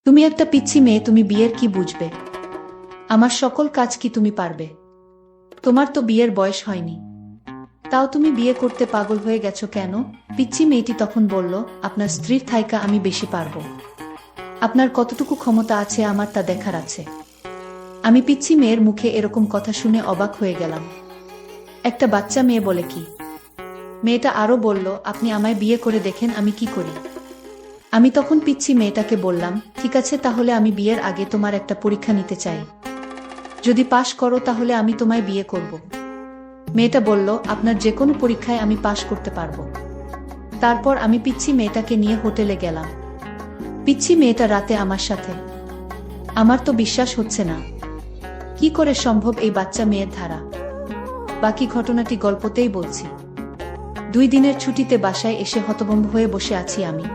তুমি একটা পিচ্ছি মেয়ে, তুমি বিয়ের কি বুঝবে? আমার সকল কাজ কি তুমি পারবে? তোমার তো বিয়ের বয়স হয়নি, তাও তুমি বিয়ে করতে পাগল হয়ে গেছো কেন? পিচ্ছি মেয়েটি তখন বলল, আপনার স্ত্রীর থাইকা আমি বেশি পারবো। আপনার কতটুকু ক্ষমতা আছে আমার তা দেখার আছে। আমি পিচ্ছি মেয়ের মুখে এরকম কথা শুনে অবাক হয়ে গেলাম। একটা বাচ্চা মেয়ে বলে কি? মেয়েটা আরো বলল, আপনি আমায় বিয়ে করে দেখেন আমি কি করি। আমি তখন পিচ্ছি মেয়েটাকে বললাম, ঠিক আছে, তাহলে আমি বিয়ের আগে তোমার একটা পরীক্ষা নিতে চাই। যদি পাশ করো তাহলে আমি তোমায় বিয়ে করব। মেয়েটা বলল, আপনার যে কোনো পরীক্ষায় আমি পাশ করতে পারবো। তারপর আমি পিচ্ছি মেয়েটাকে নিয়ে হোটেলে গেলাম। পিচ্ছি মেয়েটা রাতে আমার সাথে। আমার তো বিশ্বাস হচ্ছে না, কি করে সম্ভব এই বাচ্চা মেয়ের ধারা। বাকি ঘটনাটি গল্পতেই বলছি। 2 দিনের ছুটিতে বাসায় এসে হতভম্ব হয়ে বসে আছি আমি।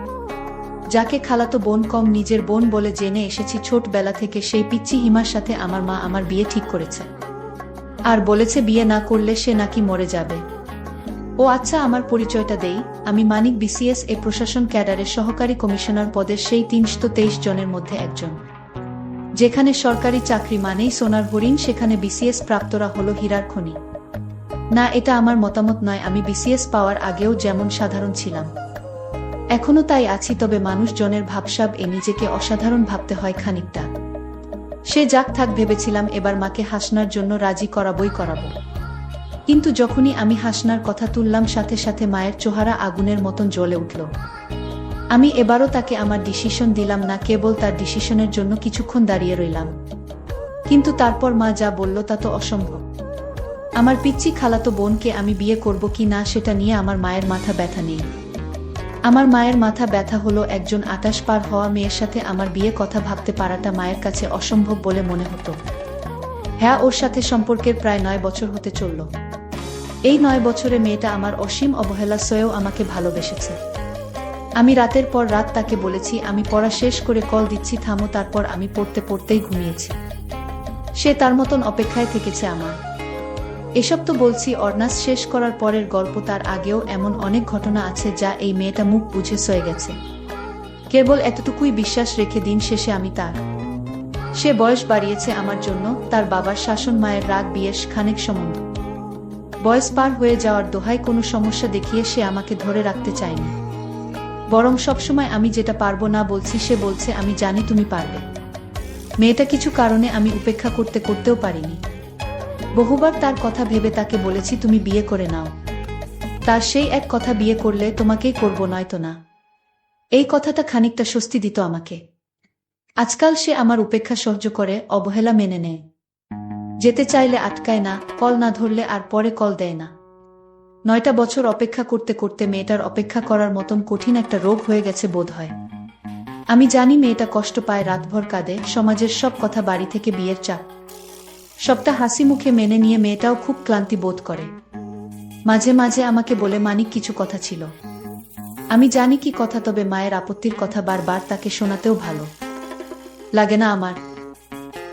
যাকে খালাতো বোন কম নিজের বোন বলে জেনে এসেছি ছোটবেলা থেকে, সেই পিচ্চি হিমার সাথে আমার মা আমার বিয়ে ঠিক করেছে। আর বলেছে বিয়ে না করলে সে নাকি মরে যাবে। ও আচ্ছা, আমার পরিচয়টা দেই। আমি মানিক, বিসিএস এ প্রশাসন ক্যাডারের সহকারী কমিশনার পদের সেই 323 জনের মধ্যে একজন। যেখানে সরকারি চাকরি মানেই সোনার হরিণ, সেখানে বিসিএস প্রাপ্তরা হলো হীরার খনি। না, এটা আমার মতামত নয়। আমি বিসিএস পাওয়ার আগেও যেমন সাধারণ ছিলাম, এখনো তাই আছি, তবে মানুষজনের ভাবসাব এ নিজেকে অসাধারণ ভাবতে হয় খানিকটা। সে যাক থাক ভেবেছিলাম এবার মাকে হাসনার জন্য রাজি করাবই করাবো। কিন্তু যখনই আমি হাসনার কথা তুললাম, সাথে সাথে মায়ের চেহারা আগুনের মতন জ্বলে উঠল। আমি এবারও তাকে আমার ডিসিশন দিলাম না, কেবল তার ডিসিশনের জন্য কিছুক্ষণ দাঁড়িয়ে রইলাম। কিন্তু তারপর মা যা বলল তা তো অসম্ভব। আমার পিচ্চি খালাতো বোনকে আমি বিয়ে করব কি না সেটা নিয়ে আমার মায়ের মাথা ব্যথা নেই। আমার মায়ের মাথা ব্যথা হলো একজন 28 পার হওয়া মেয়ের সাথে আমার বিয়ে কথা ভাবতে পারাটা মায়ের কাছে অসম্ভব বলে মনে হতো। হ্যাঁ, ওর সাথে সম্পর্কের প্রায় 9 বছর হতে চলল। এই 9 বছরে মেয়েটা আমার অসীম অবহেলা সয়েও আমাকে ভালোবেসেছে। আমি রাতের পর রাত তাকে বলেছি আমি পড়া শেষ করে কল দিচ্ছি, থামো। তারপর আমি পড়তে পড়তেই ঘুমিয়েছি। সে তার মতন অপেক্ষায় থেকেছে আমার। এসব তো বলছি অনার্স শেষ করার পরের গল্প, তার আগেও এমন অনেক ঘটনা আছে যা এই মেয়েটা মুখ বুঝে সয়ে গেছে। কেবল এতটুকুই বিশ্বাস রেখে দিন শেষে আমি তার। সে বয়স বাড়িয়েছে আমার জন্য, তার বাবার শাসন, মায়ের রাগ, বিয়ের খানেক সম্বন্ধ। বয়স পার হয়ে যাওয়ার দোহায় কোনো সমস্যা দেখিয়ে সে আমাকে ধরে রাখতে চায়নি। বরং সবসময় আমি যেটা পারবো না বলছি, সে বলছে আমি জানি তুমি পারবে। মেয়েটা কিছু কারণে আমি উপেক্ষা করতে করতেও পারিনি। বহুবার তার কথা ভেবে তাকে বলেছি তুমি বিয়ে করে নাও। তার সেই এক কথা, বিয়ে করলে তোমাকেই করব, নয়তো না। এই কথাটা খানিকটা স্বস্তি দিত আমাকে। আজকাল সে আমার উপেক্ষা সহ্য করে, অবহেলা মেনে নেয়। যেতে চাইলে আটকায় না, কল না ধরলে আর পরে কল দেয় না। 9টা বছর অপেক্ষা করতে করতে মেয়েটার অপেক্ষা করার মতন কঠিন একটা রোগ হয়ে গেছে বোধ হয়। আমি জানি মেয়েটা কষ্ট পায়, রাতভর কাঁদে, সমাজের সব কথা, বাড়ি থেকে বিয়ের চাপ, সবটা হাসি মুখে মেনে নিয়ে মেয়েটাও খুব ক্লান্তি বোধ করে। মাঝে মাঝে আমাকে বলে, মানিক, কিছু কথা ছিল। আমি জানি কি কথা, তবে মায়ের আপত্তির কথা বারবার তাকে শোনাতেও ভালো লাগে না আমার।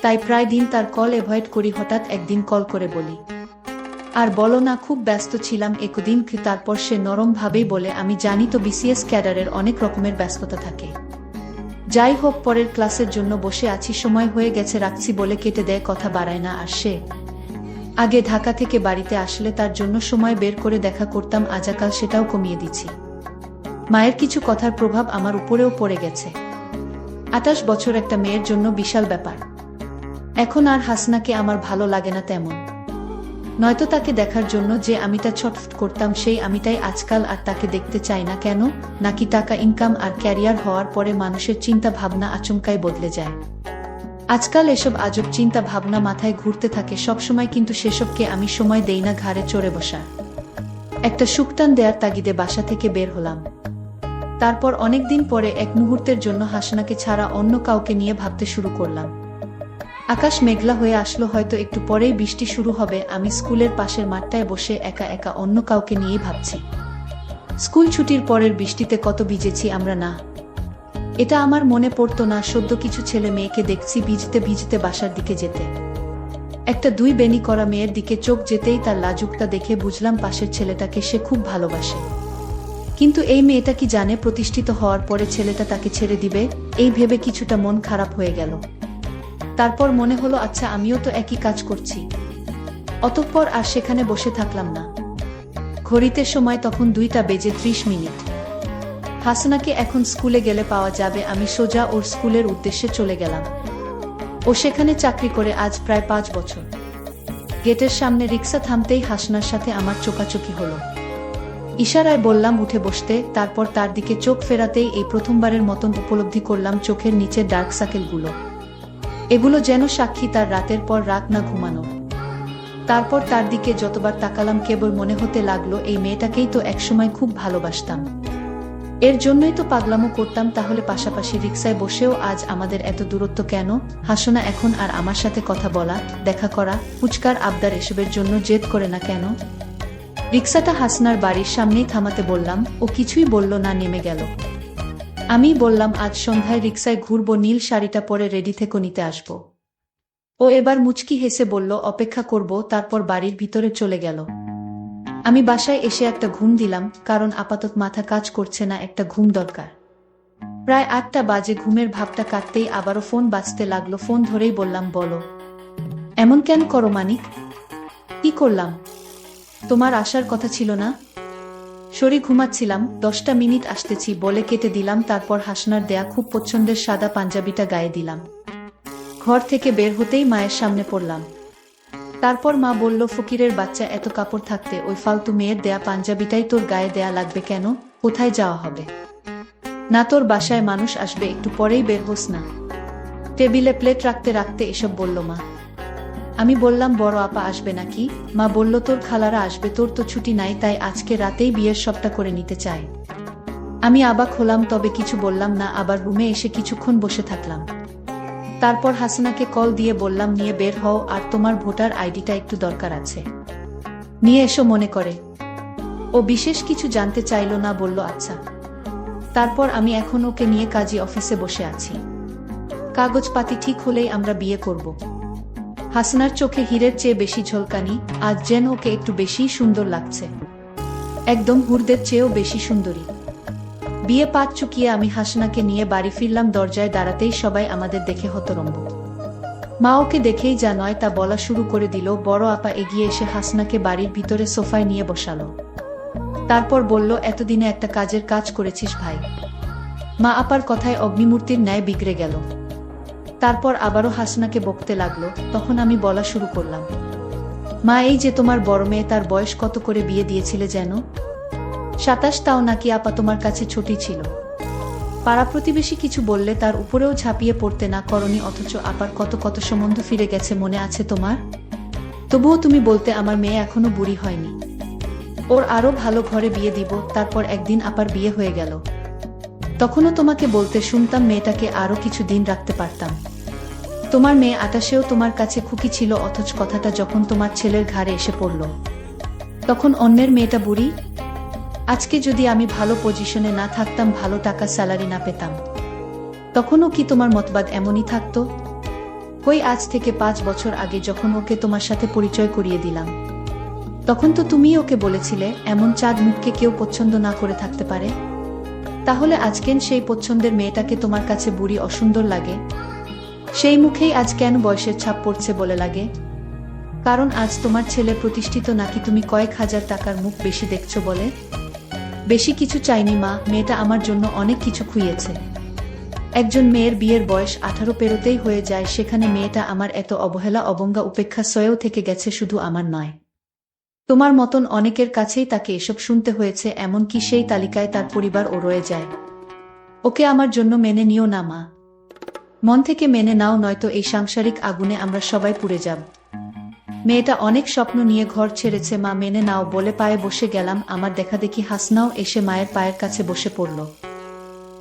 তাই প্রায় দিন তার কল অ্যাভয়েড করি। হঠাৎ একদিন কল করে বলি, আর বলো না, খুব ব্যস্ত ছিলাম একদিন। তারপর সে নরম ভাবেই বলে, আমি জানি তো, বিসিএস ক্যাডারের অনেক রকমের ব্যস্ততা থাকে। যাই হোক, পরের ক্লাসের জন্য বসে আছি, সময় হয়ে গেছে, রাখছি বলে কেটে দেয়, কথা বাড়ায় না। আর সে আগে ঢাকা থেকে বাড়িতে আসলে তার জন্য সময় বের করে দেখা করতাম, আজাকাল সেটাও কমিয়ে দিচ্ছি। মায়ের কিছু কথার প্রভাব আমার উপরেও পড়ে গেছে। 28 বছর একটা মেয়ের জন্য বিশাল ব্যাপার। এখন আর হাসনাকে আমার ভালো লাগে না তেমন। নয়তো তাকে দেখার জন্য যে আমিটা ছটফট করতাম, সেই আমিটাই আজকাল আর তাকে দেখতে চাই না। কেন? নাকি টাকা ইনকাম আর ক্যারিয়ার হওয়ার পরে মানুষের চিন্তা ভাবনা আচমকাই বদলে যায়। আজকাল এসব আজব চিন্তা ভাবনা মাথায় ঘুরতে থাকে সবসময়, কিন্তু সেসবকে আমি সময় দেই না। ঘাড়ে চড়ে বসা একটা সুকটান দেয়ার তাগিদে বাসা থেকে বের হলাম। তারপর অনেকদিন পরে এক মুহূর্তের জন্য হাসনাকে ছাড়া অন্য কাউকে নিয়ে ভাবতে শুরু করলাম। আকাশ মেঘলা হয়ে আসলো, হয়তো একটু পরেই বৃষ্টি শুরু হবে। আমি স্কুলের পাশের মাঠটায় বসে একা একা অন্য কাউকে নিয়েই ভাবছি। স্কুল ছুটির পরের বৃষ্টিতে কত ভিজেছি আমরা না? এটা আমার মনে পড়তো না। সদ্য কিছু ছেলে মেয়েকে দেখছি ভিজতে ভিজতে বাসার দিকে যেতে। একটা 2 বেনি করা মেয়ের দিকে চোখ যেতেই তার লাজুকটা দেখে বুঝলাম পাশের ছেলেটাকে সে খুব ভালোবাসে। কিন্তু এই মেয়েটা কি জানে প্রতিষ্ঠিত হওয়ার পরে ছেলেটা তাকে ছেড়ে দিবে, এই ভেবে কিছুটা মন খারাপ হয়ে গেল। তারপর মনে হলো আচ্ছা আমিও তো একই কাজ করছি। অতঃপর আর সেখানে বসে থাকলাম না। ঘড়িতে সময় তখন 2:30। হাসনাকে এখন স্কুলে গেলে পাওয়া যাবে, আমি সোজা ওর স্কুলের উদ্দেশ্যে চলে গেলাম। ও সেখানে চাকরি করে আজ প্রায় 5 বছর। গেটের সামনে রিক্সা থামতেই হাসনার সাথে আমার চোকাচোকি হলো। ইশারায় বললাম উঠে বসতে, তারপর তার দিকে চোখ ফেরাতেই এই প্রথমবারের মতন উপলব্ধি করলাম চোখের নিচে ডার্ক সার্কেলগুলো। এগুলো যেন সাক্ষী তার রাতের পর রাত না ঘুমানো। তারপর তার দিকে যতবার তাকালাম কেবল মনে হতে লাগলো এই মেয়েটাকেই তো একসময় খুব ভালোবাসতাম, এর জন্যই তো পাগলামো করতাম। তাহলে পাশাপাশি রিক্সায় বসেও আজ আমাদের এত দূরত্ব কেন? হাসনা এখন আর আমার সাথে কথা বলা, দেখা করা, ফুচকার আবদার এসবের জন্য জেদ করে না কেন? রিক্সাটা হাসনার বাড়ির সামনেই থামাতে বললাম, ও কিছুই বলল না, নেমে গেল। আমি বললাম আজ সন্ধ্যায় রিক্সায় ঘুরবো, নীল শাড়িটা পরে রেডি থেকে নিতে আসবো। ও এবার মুচকি হেসে বলল অপেক্ষা করব, তারপর বাড়ির ভিতরে চলে গেল। আমি বাসায় এসে একটা ঘুম দিলাম, কারণ আপাতত মাথা কাজ করছে না, একটা ঘুম দরকার। প্রায় 8টা বাজে। ঘুমের ভাবটা কাটতেই আবারও ফোন বাজতে লাগলো। ফোন ধরেই বললাম বলো। এমন কেন করো মানিক? কি করলাম? তোমার আসার কথা ছিল না? সরি ঘুমাচ্ছিলাম, 10টা মিনিট আসতেছি বলে কেটে দিলাম। তারপর হাসনার দেয়া খুব পছন্দের সাদা পাঞ্জাবিটা গায়ে দিলাম। ঘর থেকে বের হতেই মায়ের সামনে পড়লাম। তারপর মা বলল ফকিরের বাচ্চা, এত কাপড় থাকতে ওই ফালতু মেয়ের দেয়া পাঞ্জাবিটাই তোর গায়ে দেয়া লাগবে কেন? কোথায় যাওয়া হবে? না তোর বাসায় মানুষ আসবে, একটু পরেই বের হোস না। টেবিলে প্লেট রাখতে রাখতে এসব বলল মা। আমি বললাম বড় আপা আসবে নাকি? মা বলল তোর খালারা আসবে, তোর তো ছুটি নাই, তাই আজকে রাতেই বিয়ের সবটা করে নিতে চাই। আমি অবাক হলাম, তবে কিছু বললাম না। আবার রুমে এসে কিছুক্ষণ বসে থাকলাম। তারপর হাসনাকে কল দিয়ে বললাম নিয়ে বের হও, আর তোমার ভোটার আইডিটা একটু দরকার আছে, নিয়ে এসো মনে করে। ও বিশেষ কিছু জানতে চাইল না, বলল আচ্ছা। তারপর আমি এখন ওকে নিয়ে কাজী অফিসে বসে আছি। কাগজপাতি ঠিক হলেই আমরা বিয়ে করব। হাসনার চোখে হীরের চেয়ে বেশি ঝলকানি, আজ যেন ওকে একটু বেশিই সুন্দর লাগছে, একদম হুরদের চেয়েও বেশি সুন্দরী। বিয়ে পাত চুকিয়ে আমি হাসনাকে নিয়ে বাড়ি ফিরলাম। দরজায় দাঁড়াতেই সবাই আমাদের দেখে হতরম্ব। মা ওকে দেখেই যা নয় তা বলা শুরু করে দিল। বড় আপা এগিয়ে এসে হাসনাকে বাড়ির ভিতরে সোফায় নিয়ে বসালো। তারপর বলল এতদিনে একটা কাজের কাজ করেছিস ভাই। মা আপার কথায় অগ্নিমূর্তির ন্যায় বিগড়ে গেল। তারপর আবারও হাসনাকে বকতে লাগলো। তখন আমি বলা শুরু করলাম, মা এই যে তোমার বড় মেয়ে, তার বয়স কত করে বিয়ে দিয়েছিলে যেন? 27। তাও নাকি আপা তোমার কাছে ছোটই ছিল? পাড়া প্রতিবেশী কিছু বললে তার উপরেও ঝাঁপিয়ে পড়তে না করনি, অথচ আপার কত কত সম্বন্ধ ফিরে গেছে, মনে আছে তোমার? তবুও তুমি বলতে আমার মেয়ে এখনো বুড়ি হয়নি, ওর আরো ভালো ঘরে বিয়ে দিব। তারপর একদিন আপার বিয়ে হয়ে গেল, তখনও তোমাকে বলতে শুনতাম মেয়েটাকে আরো কিছু দিন রাখতে পারতাম। তোমার মেয়ে 28-এও তোমার কাছে খুকি ছিল, অথচ কথাটা যখন তোমার ছেলের ঘাড়ে এসে পড়ল তখন অন্যের মেয়েটা বুড়ি। আজকে যদি আমি ভালো পজিশনে না থাকতাম, ভালো টাকা স্যালারি না পেতাম, তখনও কি তোমার মতবাদ এমনই থাকতো? কই, আজ থেকে 5 বছর আগে যখন ওকে তোমার সাথে পরিচয় করিয়ে দিলাম, তখন তো তুমি ওকে বলেছিলে এমন চাঁদ মুখকে কেউ পছন্দ না করে থাকতে পারে। তাহলে আজকেন সেই পছন্দের মেয়েটাকে তোমার কাছে বুড়ি অসুন্দর লাগে? সেই মুখেই আজ কেন বয়সের ছাপ পড়ছে বলে লাগে? কারণ আজ তোমার ছেলে প্রতিষ্ঠিত, নাকি তুমি কয়েক হাজার টাকার মুখ বেশি দেখছো বলে? বেশি কিছু চাইনি মা, মেয়েটা আমার জন্য অনেক কিছু খুইয়েছে। একজন মেয়ের বিয়ের বয়স 18 পেরোতেই হয়ে যায়, সেখানে মেয়েটা আমার এত অবহেলা অবজ্ঞা উপেক্ষা সয়েও থেকে গেছে, শুধু আমার নয়, তোমার মতন অনেকের কাছেই তাকে এসব শুনতে হয়েছে। এমনকি সেই তালিকায় তার পরিবারও রয়ে যায়। ওকে আমার জন্য মেনে নিও না মা, মন থেকে মেনে নাও, নয়তো এই সাংসারিক আগুনে আমরা সবাই পুড়ে যাব। মেয়েটা অনেক স্বপ্ন নিয়ে ঘর ছেড়েছে মা, মেনে নাও বলে পায়ে বসে গেলাম। আমার দেখা দেখি হাসনাও এসে মায়ের পায়ের কাছে বসে পড়ল।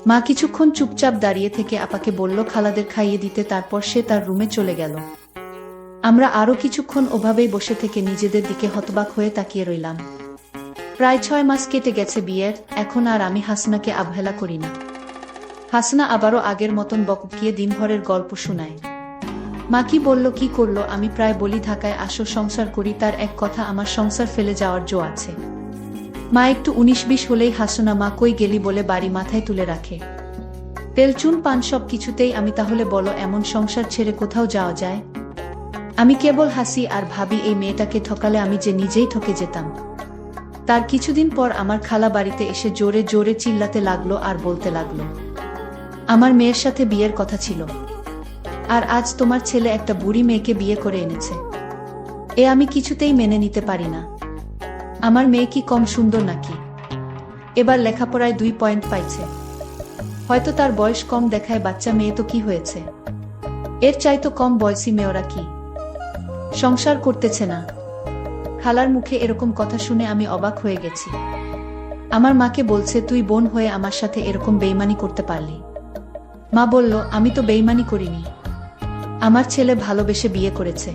মা কিছুক্ষণ চুপচাপ দাঁড়িয়ে থেকে আপাকে বলল খালাদের খাইয়ে দিতে, তারপর সে তার রুমে চলে গেল। আমরা আরো কিছুক্ষণ ওভাবেই বসে থেকে নিজেদের দিকে হতবাক হয়ে তাকিয়ে রইলাম। প্রায় 6 মাস কেটে গেছে বিয়ের, এখন আর আমি হাসনাকে অবহেলা করি না। হাসনা আবারও আগের মতন বকবকিয়ে দিনভরের গল্প শোনায়। মা কি বলল কি করলো, আমি প্রায় বলি ঢাকায় আসো সংসার করি, তার এক কথা আমার সংসার ফেলে যাওয়ার জো আছে। মা একটু 19-20 হলেই হাসনা মা কই গেলি বলে বাড়ি মাথায় তুলে রাখে। তেলচুন পান সব কিছুতেই আমি তাহলে বলো এমন সংসার ছেড়ে কোথাও যাওয়া যায়? আমি কেবল হাসি আর ভাবি এই মেয়েটাকে ঠকালে আমি যে নিজেই ঠকে যেতাম। তার কিছুদিন পর আমার খালা বাড়িতে এসে জোরে জোরে চিল্লাতে লাগলো আর বলতে লাগলো, আমার মেয়ের সাথে বিয়ের কথা ছিল, আর আজ তোমার ছেলে একটা বুড়ি মেয়েকে বিয়ে করে এনেছে। এ আমি কিছুতেই মেনে নিতে পারি না। আমার মেয়ে কি কম সুন্দর নাকি? এবার লেখাপড়ায় 2 পয়েন্ট পাইছে, হয়তো তার বয়স কম দেখায়, বাচ্চা মেয়ে তো কি হয়েছে? এর চাইতো কম বয়সী মেয়েরা কি সংসার করতেছে না? খালার মুখে এরকম কথা শুনে আমি অবাক হয়ে গেছি। আমার মাকে বলছে, তুই বোন হয়ে আমার সাথে এরকম বেইমানি করতে পারলি? মা বলল, আমি তো বেইমানি করিনি, আমার ছেলে ভালোবেসে বিয়ে করেছে।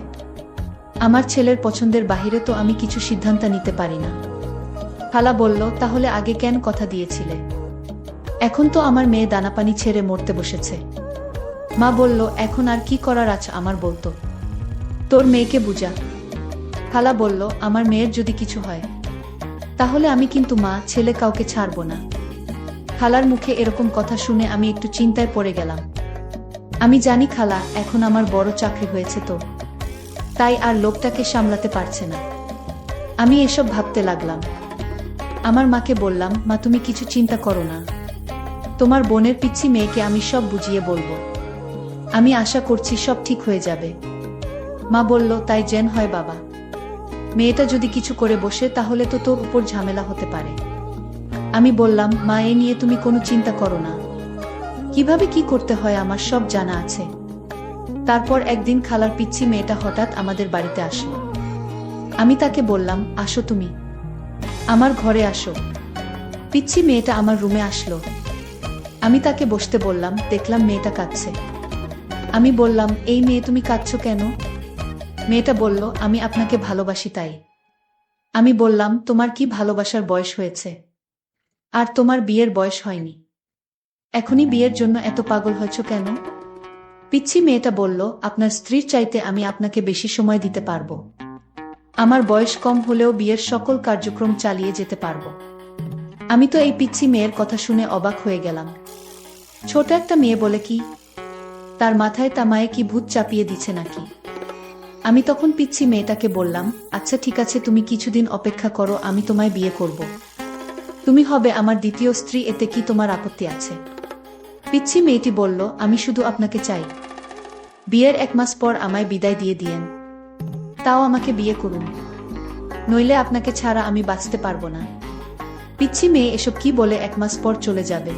আমার ছেলের পছন্দের বাহিরে তো আমি কিছু সিদ্ধান্ত নিতে পারি না। খালা বলল, তাহলে আগে কেন কথা দিয়েছিলে? এখন তো আমার মেয়ে দানাপানি ছেড়ে মরতে বসেছে। মা বলল, এখন আর কি করার আছে আমার, বলতো তোর মেয়েকে বুঝা। খালা বলল, আমার মেয়ের যদি কিছু হয় তাহলে আমি কিন্তু মা ছেলে কাউকে ছাড়ব না। খালার মুখে এরকম কথা শুনে আমি একটু চিন্তায় পড়ে গেলাম। আমি জানি খালা এখন আমার বড় চাকরি হয়েছে, তো তাই আর লোকটাকে সামলাতে পারছে না। আমি এসব ভাবতে লাগলাম। আমার মাকে বললাম, মা তুমি কিছু চিন্তা করো না, তোমার বোনের পিচ্ছি মেয়েকে আমি সব বুঝিয়ে বলবো, আমি আশা করছি সব ঠিক হয়ে যাবে। মা বলল, তাই যেন হয় বাবা, মেয়েটা যদি কিছু করে বসে তাহলে তো তোর উপর ঝামেলা হতে পারে। আমি বললাম, মা এ নিয়ে তুমি কোনো চিন্তা করো না, কিভাবে কি করতে হয় আমার সব জানা আছে। তারপর একদিন খালার পিচ্ছি মেয়েটা হঠাৎ আমাদের বাড়িতে আসলো। আমি তাকে বললাম, আসো তুমি আমার ঘরে আসো। পিচ্ছি মেয়েটা আমার রুমে আসলো। আমি তাকে বসতে বললাম, দেখলাম মেয়েটা কাঁদছে। আমি বললাম, এই মেয়ে তুমি কাঁদছো কেন? মেয়েটা বলল, আমি আপনাকে ভালোবাসি তাই। আমি বললাম, তোমার কি ভালোবাসার বয়স হয়েছে? আর তোমার বিয়ের বয়স হয়নি, এখনই বিয়ের জন্য এত পাগল হয়েছ কেন? পিচ্ছি মেয়েটা বলল, আপনার স্ত্রীর চাইতে আমি আপনাকে বেশি সময় দিতে পারবো, আমার বয়স কম হলেও বিয়ের সকল কার্যক্রম চালিয়ে যেতে পারবো। আমি তো এই পিচ্ছি মেয়ের কথা শুনে অবাক হয়ে গেলাম। ছোট একটা মেয়ে বলে কি? তার মাথায় তামায়ে কি ভূত চাপিয়ে দিচ্ছে নাকি? আমি তখন পিচ্ছি মেয়েটাকে বললাম, আচ্ছা ঠিক আছে, তুমি কিছুদিন অপেক্ষা করো, আমি তোমায় বিয়ে করব, তুমি হবে আমার দ্বিতীয় স্ত্রী, এতে কি তোমার আপত্তি আছে? পিচ্ছি মেয়েটি বলল, আমি শুধু আপনাকে চাই, বিয়ের 1 মাস পর আমায় বিদায় দিয়ে দিয়েন, তাও আমাকে বিয়ে করুন, নইলে আপনাকে ছাড়া আমি বাঁচতে পারবো না। পিচ্ছি মেয়ে এসব কি বলে 1 মাস পর চলে যাবে,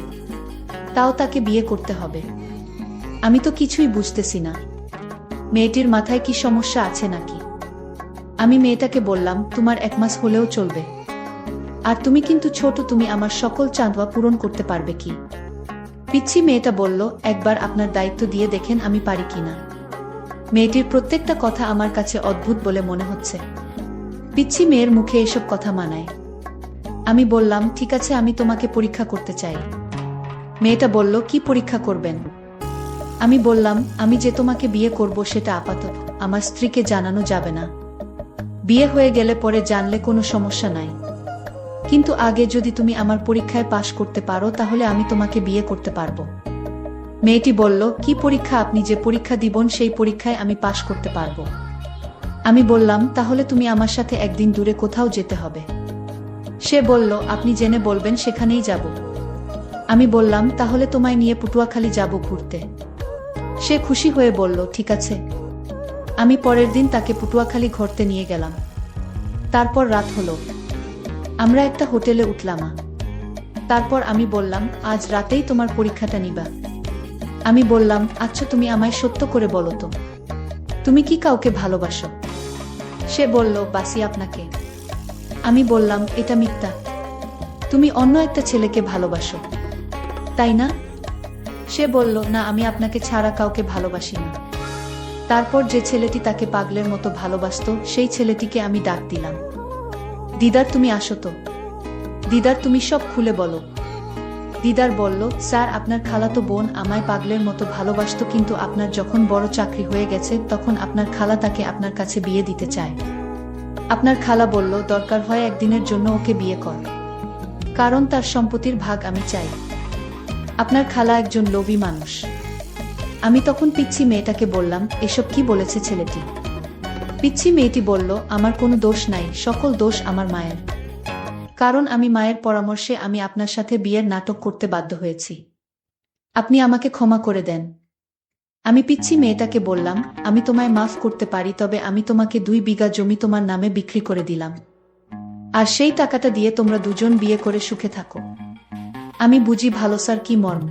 তাও তাকে বিয়ে করতে হবে? আমি তো কিছুই বুঝতেছি না, মেয়েটির মাথায় কি সমস্যা আছে নাকি? আমি মেয়েটাকে বললাম, তোমার 1 মাস হলেও চলবে, আর তুমি কিন্তু ছোট, তুমি আমার সকল চাঁদোয়া পূরণ করতে পারবে কি? পিচ্ছি মেয়েটা বলল, একবার আপনার দায়িত্ব দিয়ে দেখেন আমি পারি কিনা। মেয়েটির প্রত্যেকটা কথা আমার কাছে অদ্ভুত বলে মনে হচ্ছে। পিচ্ছি মেয়ের মুখে এসব কথা মানায়? আমি বললাম, ঠিক আছে, আমি তোমাকে পরীক্ষা করতে চাই। মেয়েটা বলল, কি পরীক্ষা করবেন? আমি বললাম, আমি যে তোমাকে বিয়ে করব সেটা আপাতত আমার স্ত্রীকে জানানো যাবে না, বিয়ে হয়ে গেলে পরে জানলে কোনো সমস্যা নাই, কিন্তু আগে যদি তুমি আমার পরীক্ষায় পাশ করতে পারো তাহলে আমি তোমাকে বিয়ে করতে পারবো। মেয়েটি বলল, কি পরীক্ষা? আপনি যে পরীক্ষা দিবেন সেই পরীক্ষায় আমি পাশ করতে পারবো। আমি বললাম, তাহলে তুমি আমার সাথে একদিন দূরে কোথাও যেতে হবে। সে বলল, আপনি জেনে বলবেন সেখানেই যাব। আমি বললাম, তাহলে তোমায় নিয়ে পটুয়াখালী যাব ঘুরতে। সে খুশি হয়ে বলল, ঠিক আছে। আমি পরের দিন তাকে পটুয়াখালী ঘুরতে নিয়ে গেলাম। তারপর রাত হলো, আমরা একটা হোটেলে উঠলাম। তারপর আমি বললাম, আজ রাতেই তোমার পরীক্ষাটা নিবা? আমি বললাম, আচ্ছা তুমি আমায় সত্য করে বলো তো, তুমি কি কাউকে ভালোবাসো? সে বলল, বাসি আপনাকে। আমি বললাম, এটা মিথ্যা, তুমি অন্য একটা ছেলেকে ভালোবাসো, তাই না? সে বলল, না, আমি আপনাকে ছাড়া কাউকে ভালোবাসি না। তারপর যে ছেলেটি তাকে পাগলের মতো ভালোবাসত সেই ছেলেটিকে আমি ডাক দিলাম, দিদার তুমি আসো তো, দিদার তুমি সব খুলে বলো। দিদার বলল, স্যার আপনার খালাতো বোন আমায় পাগলের মতো ভালোবাসত, কিন্তু আপনার যখন বড় চাকরি হয়ে গেছে তখন আপনার খালা তাকে আপনার কাছে বিয়ে দিতে চায়। আপনার খালা বলল, দরকার হয় একদিনের জন্য ওকে বিয়ে কর। কারণ তার সম্পত্তির ভাগ আমি চাই। আপনার খালা একজন লোভী মানুষ। আমি তখন পিচ্ছি মেয়েটাকে বললাম, এসব কি বলেছে ছেলেটি? পিচ্ছি মেয়েটি বলল, আমার কোনো দোষ নাই, সকল দোষ আমার মায়ের। কারণ আমি মায়ের পরামর্শে আমি আপনার সাথে বিয়ের নাটক করতে বাধ্য হয়েছি। আপনি আমাকে ক্ষমা করে দেন। আমি পিচ্ছি মেয়েটাকে বললাম, আমি তোমায় মাফ করতে পারি, তবে আমি তোমাকে 2 বিঘা জমি তোমার নামে বিক্রি করে দিলাম। আর সেই টাকাটা দিয়ে তোমরা দুজন বিয়ে করে সুখে থাকো। আমি বুঝি ভালোবাসার কি মর্ম।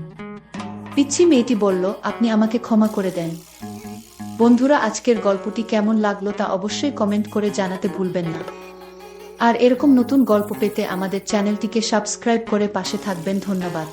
পিচ্ছি মেয়েটি বলল, আপনি আমাকে ক্ষমা করে দেন। বন্ধুরা, আজকের গল্পটি কেমন লাগলো তা অবশ্যই কমেন্ট করে জানাতে ভুলবেন না। আর এরকম নতুন গল্প পেতে আমাদের চ্যানেলটিকে সাবস্ক্রাইব করে পাশে থাকবেন। ধন্যবাদ।